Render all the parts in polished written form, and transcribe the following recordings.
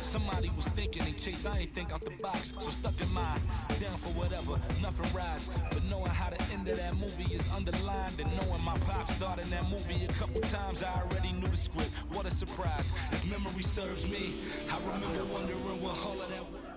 Somebody was thinking in case I ain't think out the box. So stuck in mind, down for whatever, nothing rides. But knowing how the end of that movie is underlined, and knowing my pop starred in that movie a couple times, I already knew the script. What a surprise. If memory serves me, I remember wondering what all of that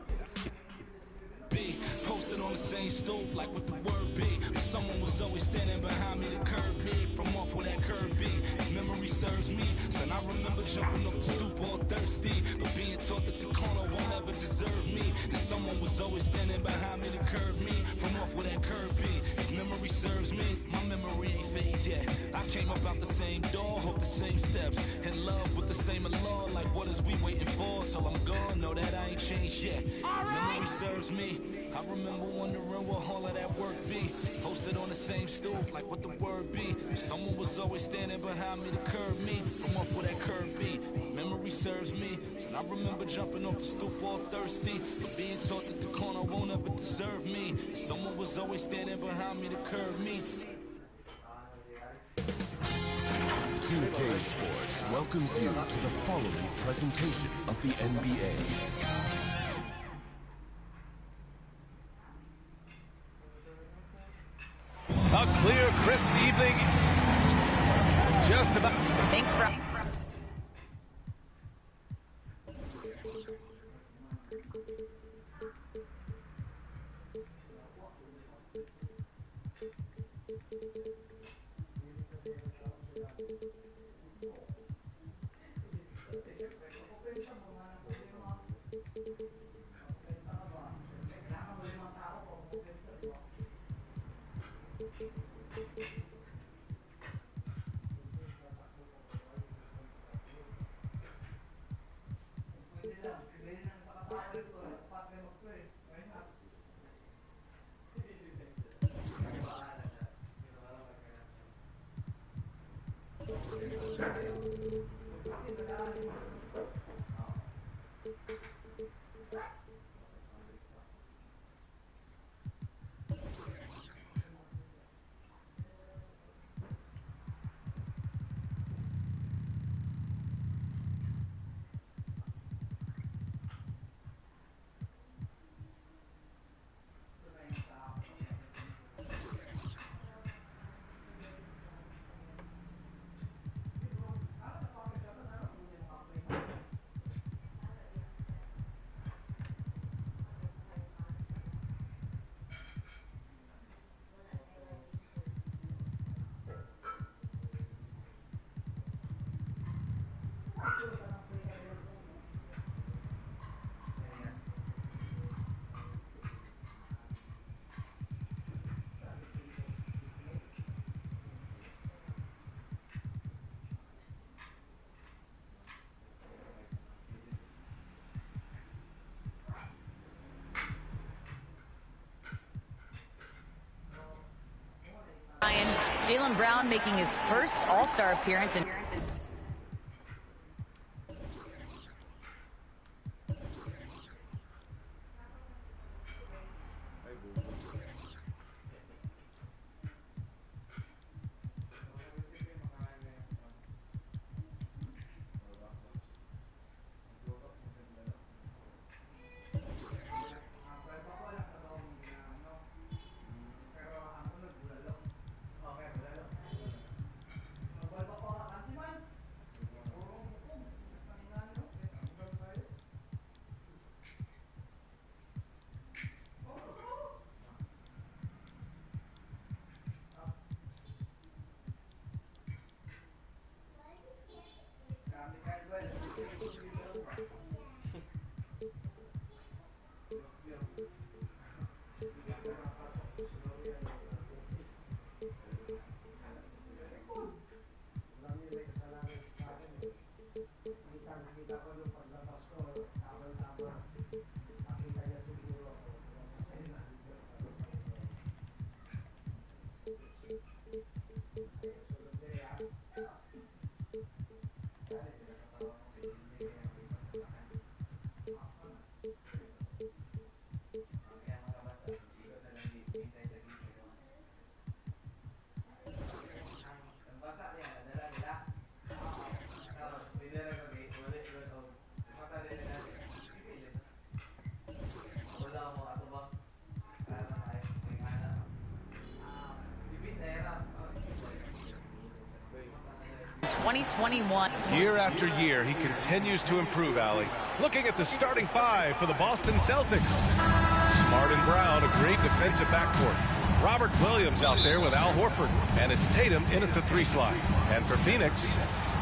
be. Posted on the same stoop, like with the word be. But someone was always standing behind me to curb me from off where that curb be. If memory serves me, son, I remember jumping off the stoop all thirsty, but being taught that the corner won't ever deserve me. And someone was always standing behind me to curb me from off where that curb be. If memory serves me, my memory ain't fade yet. I came up out the same door, off the same steps, in love with the same law. Like what is we waiting for till I'm gone? Know that I ain't changed yet. If memory serves me, I remember wondering what all of that work be. Posted on the same stoop, like what the word be. Someone was always standing behind me to curb me from off where that curb be. If memory serves me, so I remember jumping off the stoop all thirsty, but being taught that the corner won't ever deserve me. Someone was always standing behind me to curb me. 2K Sports welcomes you to the following presentation of the NBA. A clear, crisp evening. Just about. Thanks, bro. Jaylen Brown making his first All-Star appearance in 2021. Year after year, he continues to improve, Allie. Looking at the starting five for the Boston Celtics. Smart and Brown, a great defensive backcourt. Robert Williams out there with Al Horford. And it's Tatum in at the 3 slot. And for Phoenix,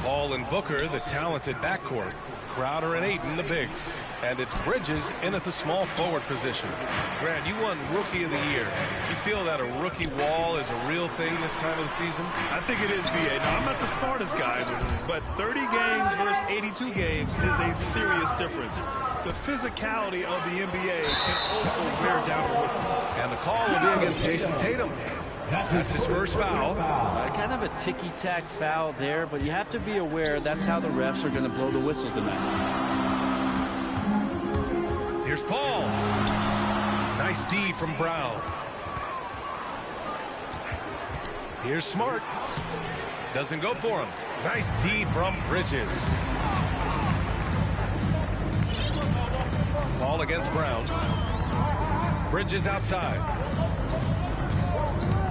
Paul and Booker, the talented backcourt. Crowder and Ayton, the bigs. And it's Bridges in at the small forward position. Grant, you won Rookie of the Year. You feel that a rookie wall is a real thing this time of the season? I think it is, B.A. Now, I'm not the smartest guy, but 30 games versus 82 games is a serious difference. The physicality of the NBA can also wear down a rookie. And the call will be against Jason Tatum. That's his first foul. Kind of a ticky-tack foul there, but you have to be aware that's how the refs are going to blow the whistle tonight. Here's Paul. Nice D from Brown. Here's Smart. Doesn't go for him. Nice D from Bridges. Paul against Brown. Bridges outside.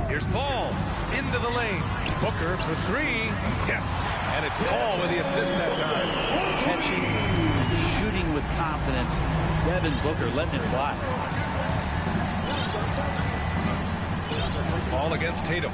Here's Paul into the lane. Booker for 3. Yes. And it's Paul with the assist that time. Catching, shooting with confidence. Devin Booker letting it fly. Paul against Tatum.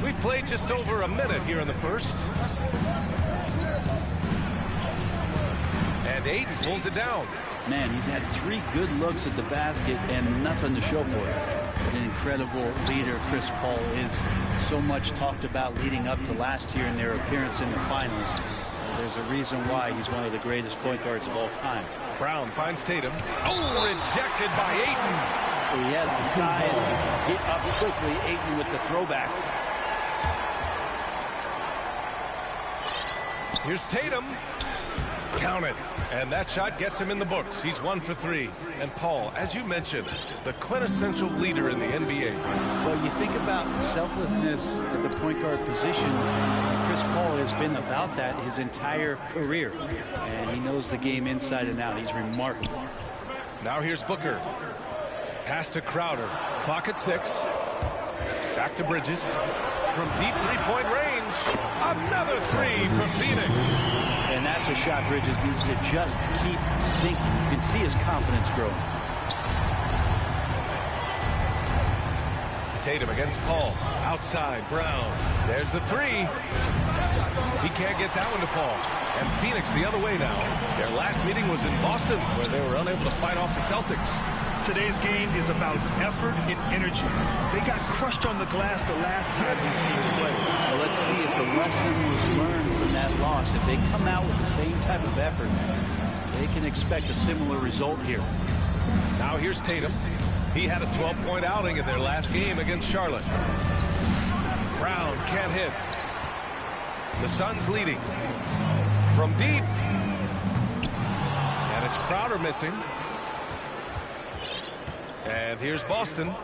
We played just over a minute here in the first. And Ayton pulls it down. Man, he's had 3 good looks at the basket and nothing to show for it. An incredible leader, Chris Paul, is so much talked about leading up to last year in their appearance in the finals. There's a reason why he's one of the greatest point guards of all time. Brown finds Tatum. Oh, rejected by Ayton. He has the size to get up quickly. Ayton with the throwback. Here's Tatum. Counted. And that shot gets him in the books. He's 1 for 3. And Paul, as you mentioned, the quintessential leader in the NBA. Well, you think about selflessness at the point guard position. Chris Paul has been about that his entire career. And he knows the game inside and out. He's remarkable. Now here's Booker. Pass to Crowder. Clock at 6. Back to Bridges. From deep three-point range. Another 3 for Phoenix. And that's a shot Bridges needs to just keep sinking. You can see his confidence growing. Tatum against Paul. Outside, Brown. There's the 3. He can't get that one to fall. And Phoenix the other way now. Their last meeting was in Boston, where they were unable to fight off the Celtics. Today's game is about effort and energy. They got crushed on the glass the last time these teams played. Well, let's see if the lesson was learned from that loss. If they come out with the same type of effort, they can expect a similar result here. Now here's Tatum. He had a 12-point outing in their last game against Charlotte. Brown can't hit. The Suns leading. From deep. And it's Crowder missing. And here's Boston.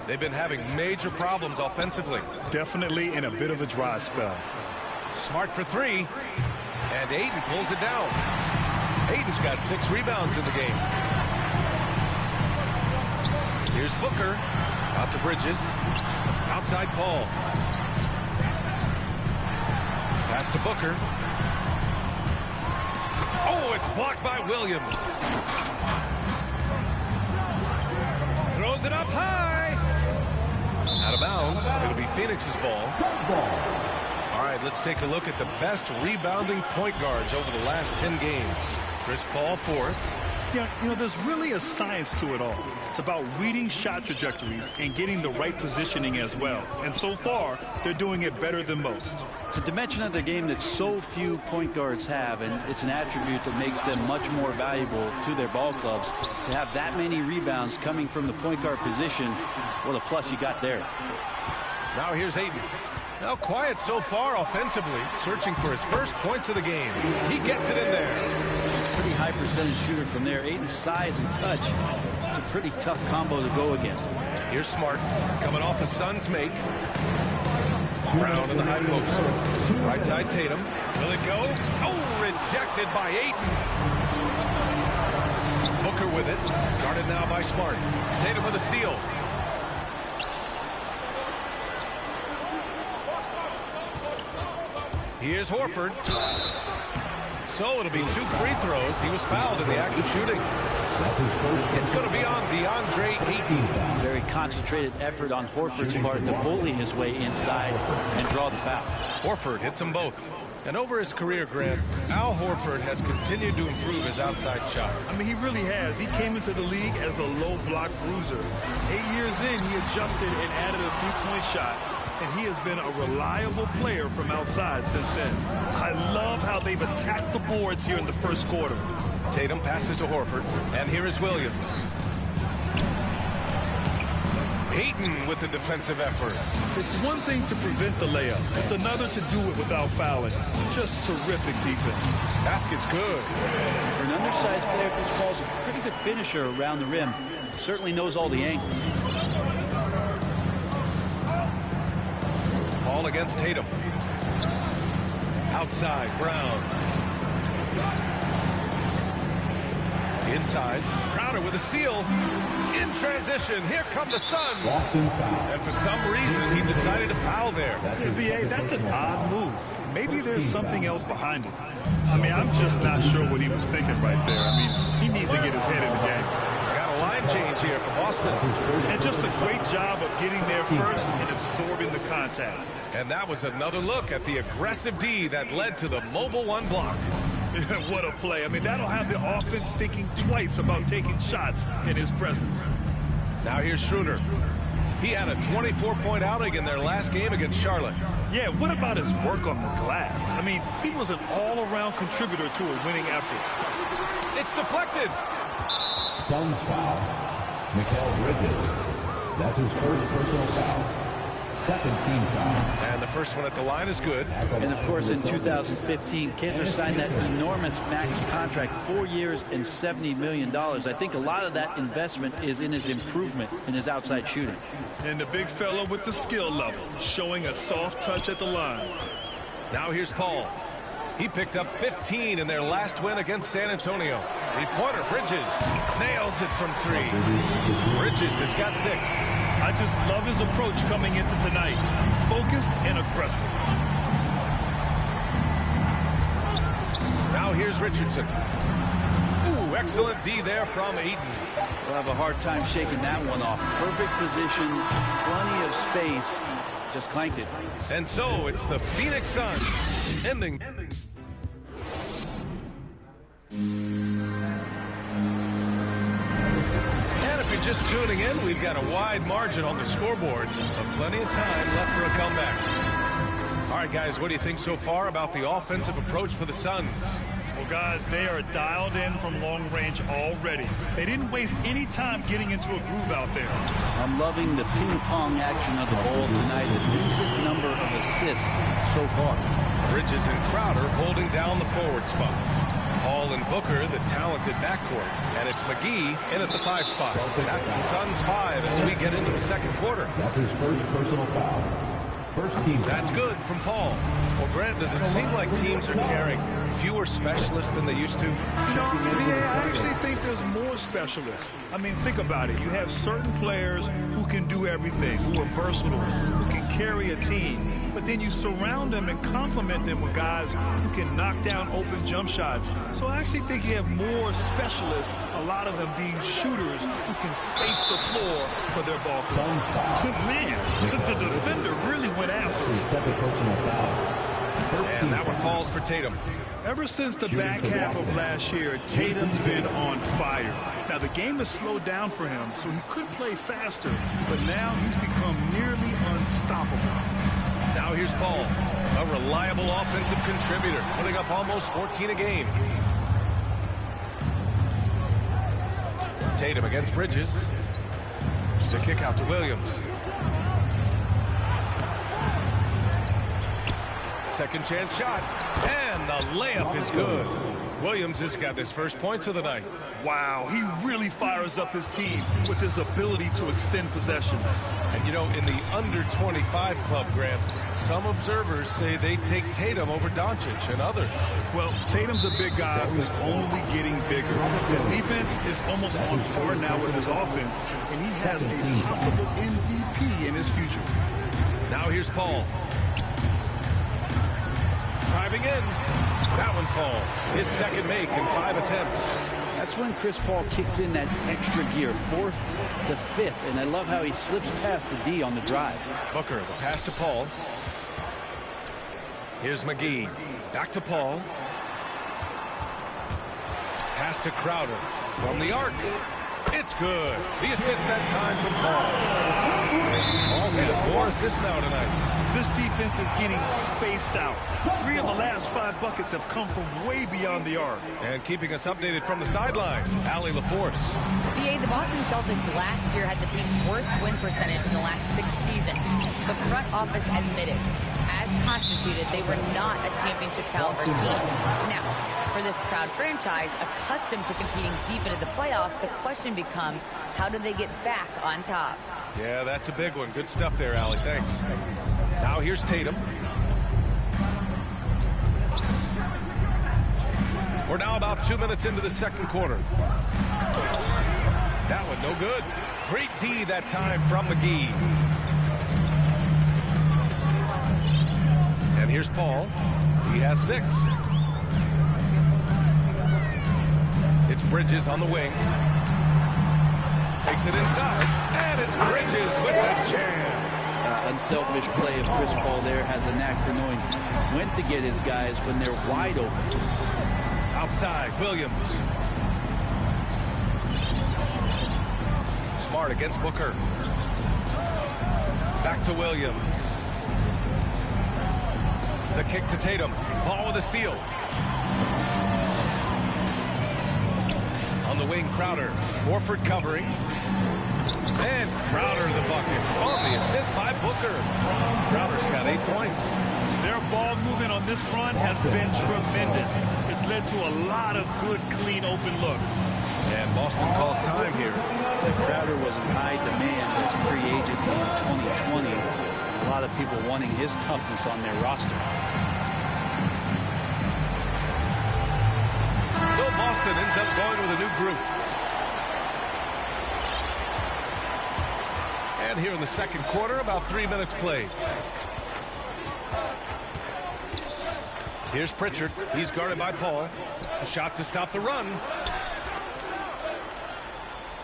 They've been having major problems offensively. Definitely in a bit of a dry spell. Smart for 3. And Ayton pulls it down. Ayton's got 6 rebounds in the game. Here's Booker. Out to Bridges. Outside Paul. Pass to Booker. Oh, it's blocked by Williams. Throws it up high. Out of bounds. It'll be Phoenix's ball. All right, let's take a look at the best rebounding point guards over the last 10 games. Chris Paul 4th. Yeah, you know, there's really a science to it all. It's about reading shot trajectories and getting the right positioning as well. And so far, they're doing it better than most. It's a dimension of the game that so few point guards have, and it's an attribute that makes them much more valuable to their ball clubs. To have that many rebounds coming from the point guard position, what a plus you got there. Now here's Ayton. Now quiet so far offensively, searching for his first points of the game. He gets it in there. He's a pretty high percentage shooter from there. Ayton's size and touch, it's a pretty tough combo to go against. Here's Smart, coming off a Suns make. Brown in the high post. Right side Tatum. Will it go? Oh, rejected by Ayton. Booker with it. Guarded now by Smart. Tatum with a steal. Here's Horford. So it'll be 2 free throws. He was fouled in the act of shooting. It's going to be on DeAndre Ayton. Very concentrated effort on Horford's part to bully his way inside and draw the foul. Horford hits them both. And over his career, Grant, Al Horford has continued to improve his outside shot. I mean, he really has. He came into the league as a low block bruiser. 8 years in, he adjusted and added a three-point shot. And he has been a reliable player from outside since then. I love how they've attacked the boards here in the first quarter. Tatum passes to Horford, and here is Williams. Ayton with the defensive effort. It's one thing to prevent the layup. It's another to do it without fouling. Just terrific defense. Basket's good. For an undersized player, Chris Paul's a pretty good finisher around the rim. Certainly knows all the angles. Ball against Tatum. Outside, Brown. Inside, Crowder with a steal. In transition, here come the Suns. And for some reason, he decided to foul there. NBA, that's an odd move. Maybe there's something else behind it. I mean, I'm just not sure what he was thinking right there. I mean, he needs to get his head in the game. Got a line change here for Boston. And just a great job of getting there first and absorbing the contact. And that was another look at the aggressive D that led to the mobile one block. What a play. I mean, that'll have the offense thinking twice about taking shots in his presence. Now here's Schroeder. He had a 24-point outing in their last game against Charlotte. Yeah, what about his work on the glass? I mean, he was an all-around contributor to a winning effort. It's deflected. Suns foul. Mikal Bridges. That's his first personal foul. Second team foul. And the first one at the line is good. And, of course, in 2015, Kanter signed that enormous max contract, 4 years and $70 million. I think a lot of that investment is in his improvement in his outside shooting. And the big fella with the skill level, showing a soft touch at the line. Now here's Paul. He picked up 15 in their last win against San Antonio. Three-pointer, Bridges nails it from 3. Bridges has got 6. I just love his approach coming into tonight. Focused and aggressive. Now here's Richardson. Ooh, excellent D there from Ayton. We'll have a hard time shaking that one off. Perfect position, plenty of space. Just clanked it. And so it's the Phoenix Suns ending. And if you're just tuning in, we've got a wide margin on the scoreboard, but plenty of time left for a comeback. All right, guys, what do you think so far about the offensive approach for the Suns? Well, guys, they are dialed in from long range already. They didn't waste any time getting into a groove out there. I'm loving the ping-pong action of the ball tonight. A decent number of assists so far. Bridges and Crowder holding down the forward spots. Paul and Booker, the talented backcourt. And it's McGee in at the 5 spot. That's the Suns 5 as we get into the second quarter. That's his first personal foul. First team. That's good from Paul. Well, Grant, does it seem like teams are carrying fewer specialists than they used to? No, I actually think there's more specialists. I mean, think about it. You have certain players who can do everything, who are versatile, who can carry a team. But then you surround them and complement them with guys who can knock down open jump shots. So I actually think you have more specialists, a lot of them being shooters who can space the floor for their ball. Suns foul. Man, the defender really went after His it. second personal foul. And that one falls for Tatum. Ever since the back half of last year, Tatum's been on fire. Now, the game has slowed down for him, so he could play faster, but now he's become nearly unstoppable. Now here's Paul, a reliable offensive contributor, putting up almost 14 a game. Tatum against Bridges. The kick out to Williams. Second chance shot, and the layup is good. Williams has got his first points of the night. Wow, he really fires up his team with his ability to extend possessions. And you know, in the under-25 club, Grant, some observers say they take Tatum over Doncic and others. Well, Tatum's a big guy who's only getting bigger. His defense is almost on par now with his offense, and he has a possible MVP in his future. Now here's Paul. Driving in. That one falls. His second make in 5 attempts. That's when Chris Paul kicks in that extra gear, 4th to 5th. And I love how he slips past the D on the drive. Booker, the pass to Paul. Here's McGee. Back to Paul. Pass to Crowder. From the arc. It's good. The assist that time from Paul. Paul's got 4 assists now tonight. This defense is getting spaced out. 3 of the last 5 buckets have come from way beyond the arc. And keeping us updated from the sideline, Allie LaForce. The Boston Celtics last year had the team's worst win percentage in the last 6 seasons. The front office admitted, as constituted, they were not a championship caliber team. Now, for this proud franchise, accustomed to competing deep into the playoffs, the question becomes, how do they get back on top? Yeah, that's a big one. Good stuff there, Allie. Thanks. Now here's Tatum. We're now about 2 minutes into the second quarter. That one no good. Great D that time from McGee. And here's Paul. He has 6. It's Bridges on the wing. Takes it inside. And it's Bridges with the jam. Unselfish play of Chris Paul there. Has a knack for knowing when to get his guys when they're wide open. Outside, Williams. Smart against Booker. Back to Williams. The kick to Tatum. Paul with a steal. On the wing, Crowder. Horford covering. And Crowder the bucket. On the assist by Booker. Crowder's got 8 points. Their ball movement on this run has been tremendous. It's led to a lot of good, clean, open looks. And Boston calls time here. Crowder was in high demand as a free agent in 2020. A lot of people wanting his toughness on their roster. So Boston ends up going with a new group. And here in the second quarter, about 3 minutes played. Here's Pritchard. He's guarded by Paul. A shot to stop the run.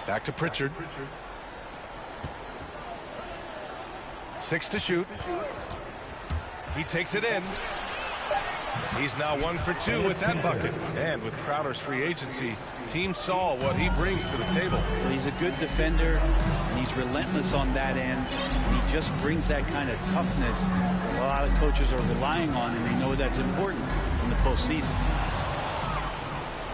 Back to Pritchard. 6 to shoot. He takes it in. He's now 1 for 2 with that bucket. And with Crowder's free agency, team saw what he brings to the table. He's a good defender, and he's relentless on that end. He just brings that kind of toughness a lot of coaches are relying on, and they know that's important in the postseason.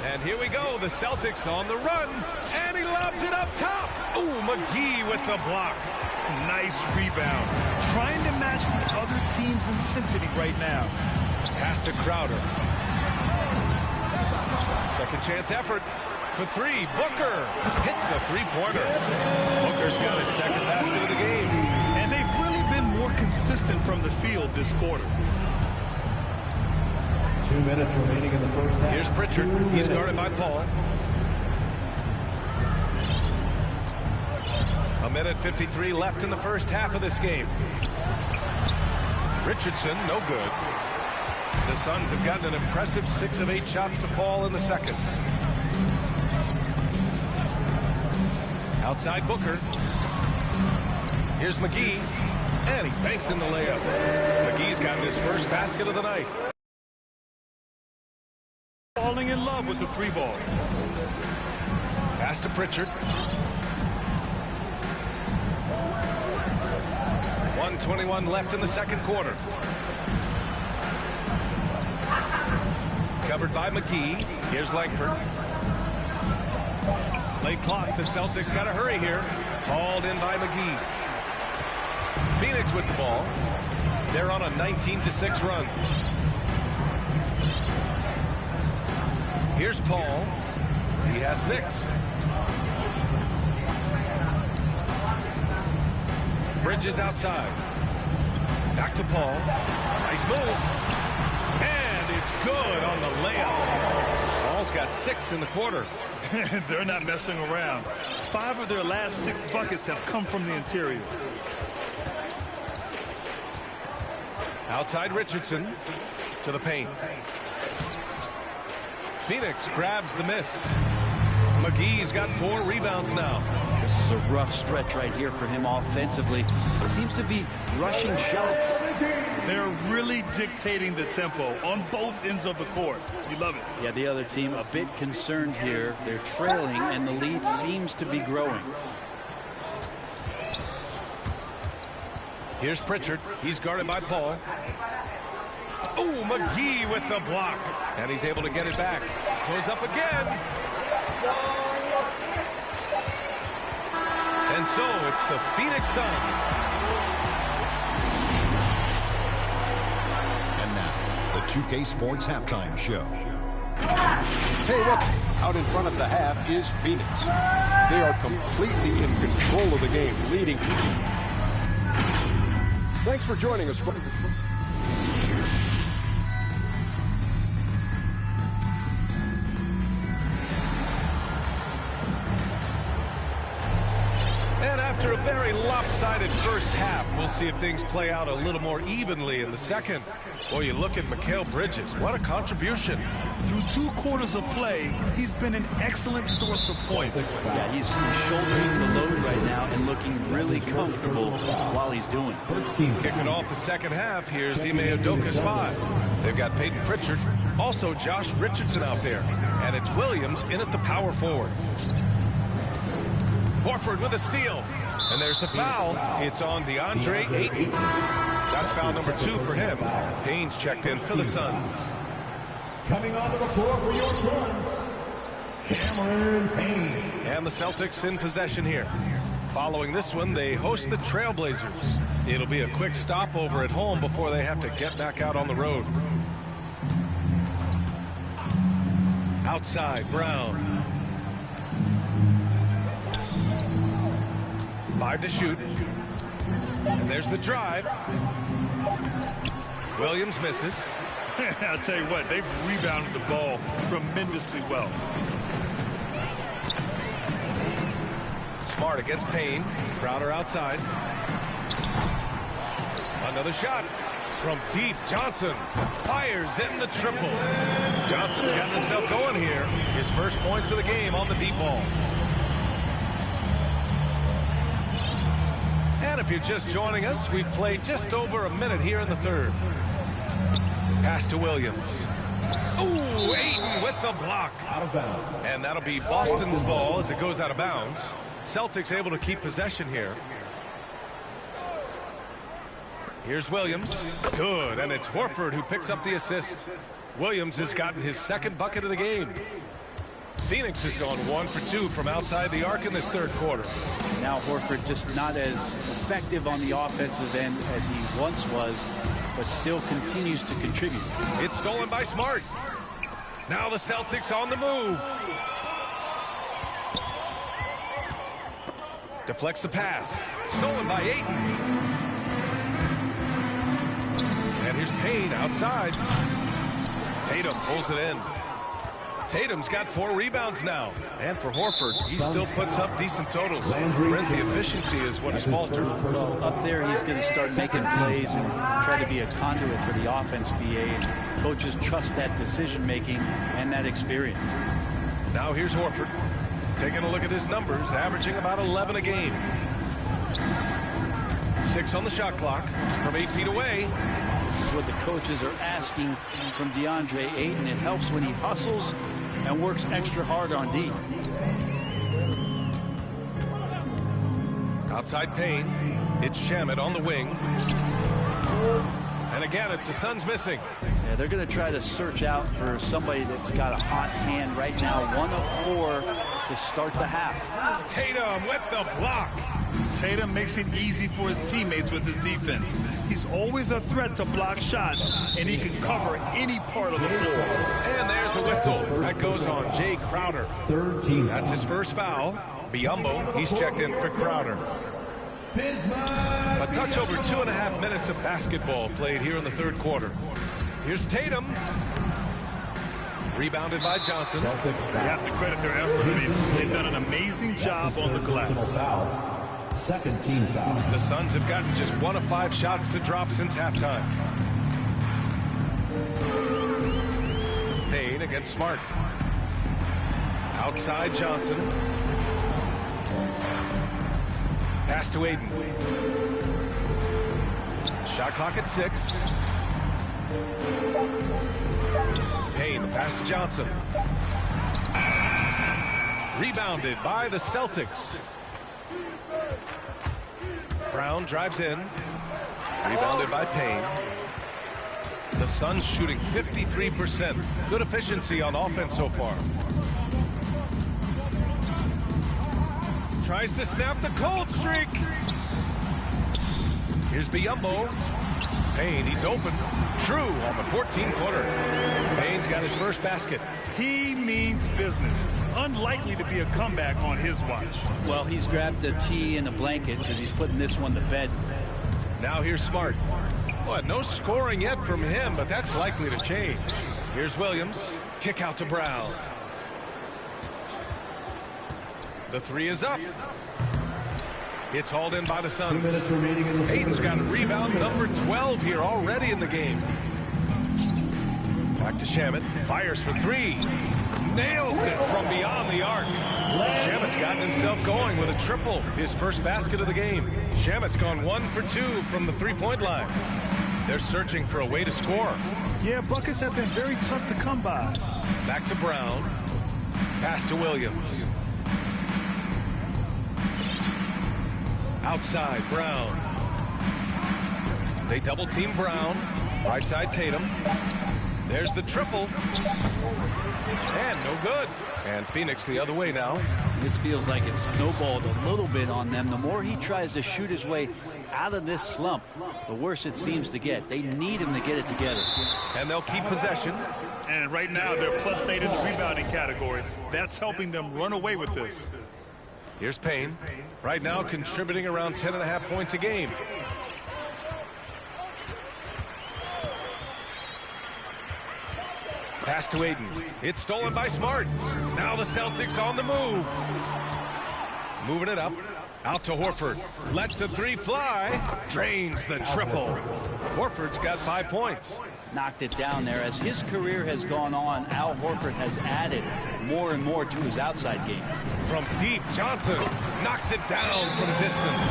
And here we go, the Celtics on the run, and he lobs it up top. Ooh, McGee with the block. Nice rebound. Trying to match the other team's intensity right now. Pass to Crowder. Second chance effort for 3. Booker hits a 3-pointer. Booker's got his second basket of the game. And they've really been more consistent from the field this quarter. 2 minutes remaining in the first half. Here's Pritchard. He's guarded by Paul. A minute 53 left in the first half of this game. Richardson, no good. The Suns have gotten an impressive 6 of 8 shots to fall in the second. Outside Booker. Here's McGee. And he banks in the layup. McGee's He's gotten his first basket of the night. Falling in love with the 3-ball. Pass to Pritchard. 1:21 left in the second quarter. Covered by McGee. Here's Langford. Late clock. The Celtics got to hurry here. Hauled in by McGee. Phoenix with the ball. They're on a 19-6 run. Here's Paul. He has 6. Bridges outside. Back to Paul. Nice move. And it's good on the layup. Paul's got 6 in the quarter. They're not messing around. 5 of their last 6 buckets have come from the interior. Outside Richardson to the paint. Phoenix grabs the miss. McGee's got 4 rebounds now. This is a rough stretch right here for him offensively. It seems to be rushing shots. They're really dictating the tempo on both ends of the court. You love it. Yeah, the other team a bit concerned here. They're trailing, and the lead seems to be growing. Here's Pritchard. He's guarded by Paul. Oh, McGee with the block. And he's able to get it back. Goes up again. And so it's the Phoenix Suns. And now, the 2K Sports Halftime Show. Hey, look, out in front of the half is Phoenix. They are completely in control of the game, leading. Thanks for joining us. And after a very lopsided first half, we'll see if things play out a little more evenly in the second. Boy, you look at Mikal Bridges. What a contribution. Through 2 quarters of play, he's been an excellent source of points. Yeah, he's shouldering the load right now and looking really comfortable while he's doing it. Kicking off the second half, here's Ime Udoka's 5. They've got Peyton Pritchard, also Josh Richardson out there. And it's Williams in at the power forward. Horford with a steal. And there's the foul. It's on DeAndre Ayton. That's foul number 2 for him. Payne's checked in for the Suns. Coming onto the floor for your Suns, Cameron Payne. And the Celtics in possession here. Following this one, they host the Trailblazers. It'll be a quick stopover at home before they have to get back out on the road. Outside, Brown. 5 to shoot. And there's the drive. Williams misses. I'll tell you what, they've rebounded the ball tremendously well. Smart against Payne. Crowder outside. Another shot from deep. Johnson fires in the triple. Johnson's got himself going here. His first points of the game on the deep ball. And if you're just joining us, we've played just over a minute here in the third. Pass to Williams. Ooh, Ayton with the block. Out of bounds. And that'll be Boston's ball as it goes out of bounds. Celtics able to keep possession here. Here's Williams. Good, and it's Horford who picks up the assist. Williams has gotten his second bucket of the game. Phoenix has gone 1 for 2 from outside the arc in this third quarter. Now Horford just not as effective on the offensive end as he once was, but still continues to contribute. It's stolen by Smart. Now the Celtics on the move. Deflects the pass. Stolen by Ayton. And here's Payne outside. Tatum pulls it in. Tatum's got 4 rebounds now. And for Horford, he still puts up decent totals. Brent, the efficiency is what has faltered. Well, up there, he's going to start making plays and try to be a conduit for the offense, BA. And coaches trust that decision-making and that experience. Now here's Horford. Taking a look at his numbers, averaging about 11 a game. 6 on the shot clock from 8 feet away. This is what the coaches are asking from DeAndre Ayton. It helps when he hustles and works extra hard on D. Outside Payne. It's Shamet on the wing. And again, it's the Suns missing. Yeah, they're going to try to search out for somebody that's got a hot hand right now. 1 of 4 to start the half. Tatum with the block. Tatum makes it easy for his teammates with his defense. He's always a threat to block shots, and he can cover any part of the floor. And there's a whistle. That goes on Jay Crowder. Third team. That's his first foul. Biyombo, he's checked in for Crowder. A touch over 2.5 minutes of basketball played here in the third quarter. Here's Tatum. Rebounded by Johnson. You have to credit their effort. I mean, they've done an amazing job on the glass. Second team foul. The Suns have gotten just 1 of 5 shots to drop since halftime. Payne against Smart. Outside Johnson. Pass to Ayton. Shot clock at 6. Payne, the pass to Johnson. Rebounded by the Celtics. Brown drives in. Rebounded by Payne. The Suns shooting 53%. Good efficiency on offense so far. Tries to snap the cold streak. Here's Biyombo. Payne, he's open. True on the 14-footer. Payne's got his first basket. He means business. Unlikely to be a comeback on his watch. Well, he's grabbed a tee and a blanket because he's putting this one to bed. Now here's Smart. Well, no scoring yet from him, but that's likely to change. Here's Williams. Kick out to Brown. The 3 is up. It's hauled in by the Suns. Ayton's got rebound number 12 here already in the game. Back to Shamet. Fires for 3. Nails it from beyond the arc. Shamet's gotten himself going with a triple. His first basket of the game. Shamet's gone 1 for 2 from the three-point line. They're searching for a way to score. Yeah, buckets have been very tough to come by. Back to Brown. Pass to Williams. Outside, Brown. They double team Brown. Right side, Tatum. There's the triple. And no good. And Phoenix the other way now. This feels like it's snowballed a little bit on them. The more he tries to shoot his way out of this slump, the worse it seems to get. They need him to get it together. And they'll keep possession. And right now, they're +8 in the rebounding category. That's helping them run away with this. Here's Payne. Right now contributing around 10.5 points a game. Pass to Ayton. It's stolen by Smart. Now the Celtics on the move. Moving it up. Out to Horford. Lets the 3 fly. Drains the triple. Horford's got 5 points. Knocked it down there. As his career has gone on, Al Horford has added more and more to his outside game. From deep, Johnson knocks it down from distance.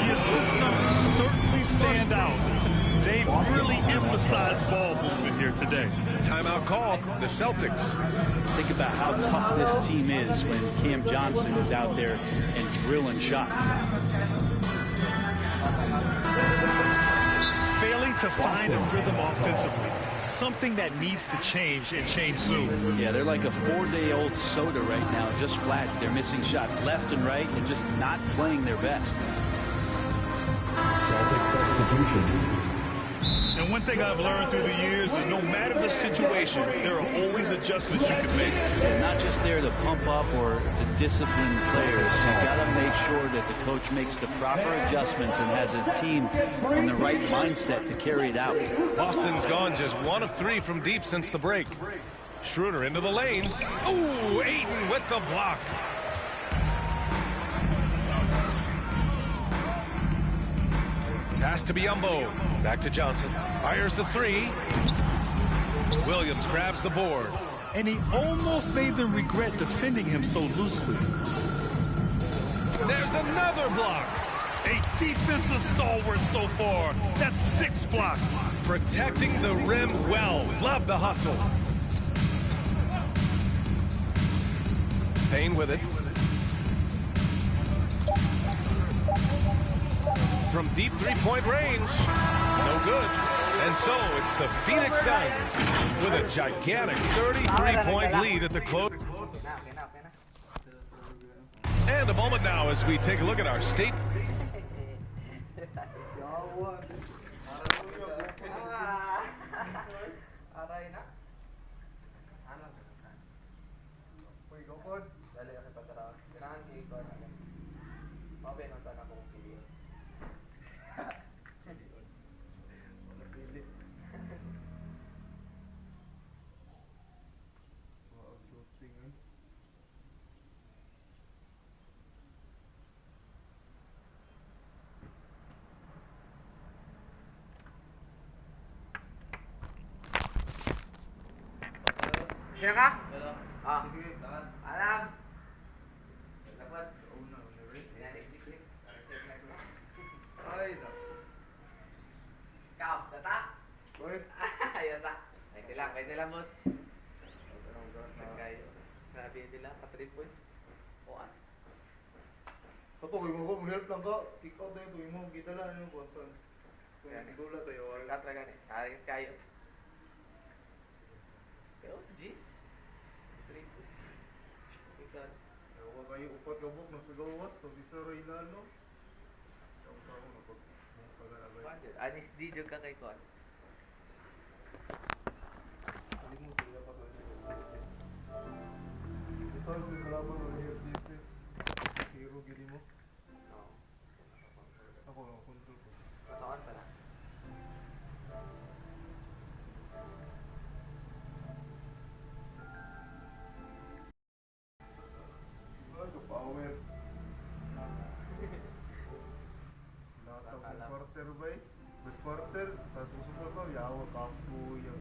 The assist numbers certainly stand out. They've really emphasized ball movement here today. Timeout call, the Celtics. Think about how tough this team is when Cam Johnson is out there and drilling shots. Failing to find a rhythm offensively. Something that needs to change and change soon. Yeah, they're like a 4-day-old soda right now, just flat. They're missing shots left and right and just not playing their best. Celtics substitution. And one thing I've learned through the years is no matter the situation, there are always adjustments you can make. And not just there to pump up or to discipline players. You've got to make sure that the coach makes the proper adjustments and has his team in the right mindset to carry it out. Boston's gone just 1 of 3 from deep since the break. Schroeder into the lane. Ooh, Ayton with the block. Pass to Biyombo. Back to Johnson. Fires the 3. Williams grabs the board. And he almost made them regret defending him so loosely. There's another block. A defensive stalwart so far. That's 6 blocks. Protecting the rim well. Love the hustle. Payne with it. From deep three-point range. No good. And so it's the Phoenix Suns with a gigantic 33-point lead at the close. And a moment now as we take a look at our state. Sino ka? Ah. Alam. Dapat. Ay, no. Ikaw, data? Uy. Ayos ah. Pwede lang, boss. Kayo. Grabe nila, pa-3 points. O ano? Kato, kung mo help lang ka, kick out na ito, mo kita lang yung Boston. Kung igula tayo, Kat na gani. Kayo. Pero, jeez. 3 points. Because, ewan kayo, upat kabok na sa gawas, tapos isa rin na ano. Tapos ako napag-pagalagay. anis di jud ka kay Kon. Hindi mo sila pa tayo. Ito yung kalaban mo na yung defense. Hero gini mo. Oo. Ako, control ko. Katawan pala. Ay, power. Lahat ng quarter ba eh? Best quarter, tapos usunod ko, yawa, kapoy,